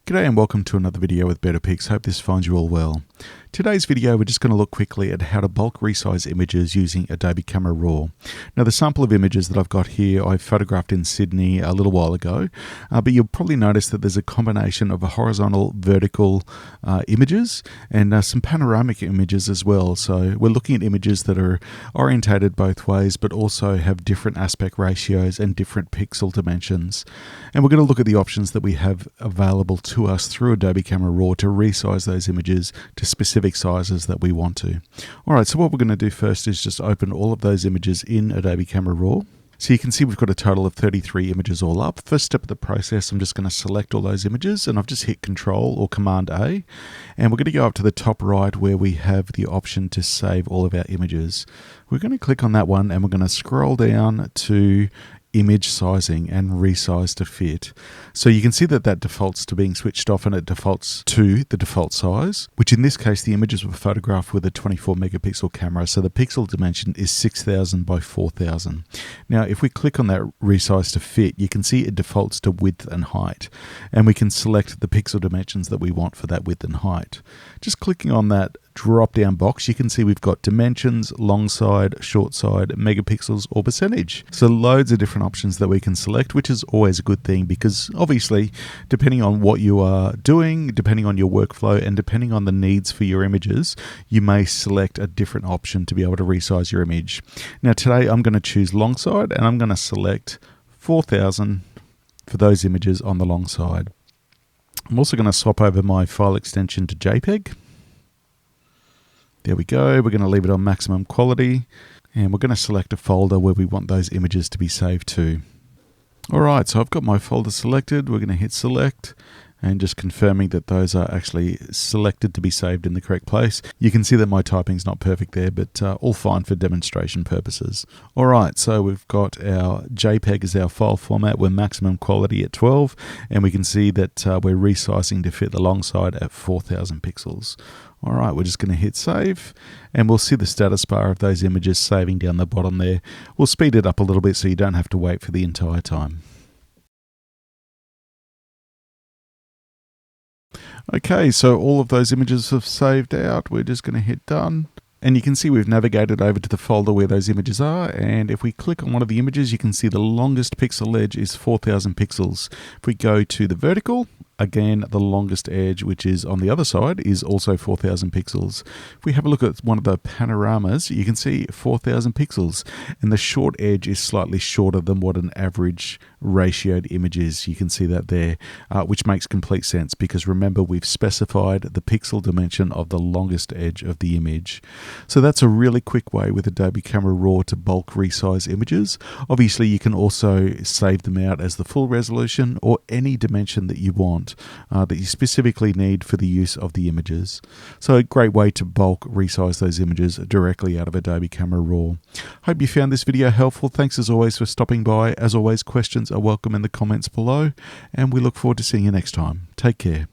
G'day and welcome to another video with Better Pics. Hope this finds you all well. Today's video we're just going to look quickly at how to bulk resize images using Adobe Camera Raw. Now the sample of images that I've got here I photographed in Sydney a little while ago, but you'll probably notice that there's a combination of a horizontal, vertical images and some panoramic images as well. So we're looking at images that are orientated both ways but also have different aspect ratios and different pixel dimensions. And we're going to look at the options that we have available to us through Adobe Camera Raw to resize those images to specific sizes that we want to. Alright, so what we're going to do first is just open all of those images in Adobe Camera Raw. So you can see we've got a total of 33 images all up. First step of the process, I'm just going to select all those images and I've just hit Control or Command A. And we're going to go up to the top right where we have the option to save all of our images. We're going to click on that one and we're going to scroll down to image sizing and resize to fit. So you can see that that defaults to being switched off and it defaults to the default size, which in this case the images were photographed with a 24 megapixel camera, so the pixel dimension is 6000 by 4000. Now if we click on that resize to fit, you can see it defaults to width and height, and we can select the pixel dimensions that we want for that width and height. Just clicking on that drop down box, you can see we've got dimensions, long side, short side, megapixels or percentage. So loads of different options that we can select, which is always a good thing because obviously depending on what you are doing, depending on your workflow and depending on the needs for your images, you may select a different option to be able to resize your image. Now today I'm going to choose long side and I'm going to select 4000 for those images on the long side. I'm also going to swap over my file extension to JPEG. There we go. We're going to leave it on maximum quality and we're going to select a folder where we want those images to be saved to. Alright, so I've got my folder selected. We're going to hit select and just confirming that those are actually selected to be saved in the correct place. You can see that my typing's not perfect there, but all fine for demonstration purposes. Alright, so we've got our JPEG as our file format. We're maximum quality at 12 and we can see that we're resizing to fit the long side at 4000 pixels. Alright, we're just going to hit save and we'll see the status bar of those images saving down the bottom there. We'll speed it up a little bit so you don't have to wait for the entire time. Okay, so all of those images have saved out. We're just going to hit done. And you can see we've navigated over to the folder where those images are, and if we click on one of the images you can see the longest pixel edge is 4000 pixels. If we go to the vertical, again the longest edge, which is on the other side, is also 4000 pixels. If we have a look at one of the panoramas, you can see 4000 pixels, and the short edge is slightly shorter than what an average ratioed image is. You can see that there, which makes complete sense because remember we've specified the pixel dimension of the longest edge of the image. So that's a really quick way with Adobe Camera Raw to bulk resize images. Obviously you can also save them out as the full resolution or any dimension that you want, that you specifically need for the use of the images. So a great way to bulk resize those images directly out of Adobe Camera Raw. Hope you found this video helpful. Thanks as always for stopping by. As always, questions are welcome in the comments below and we look forward to seeing you next time. Take care.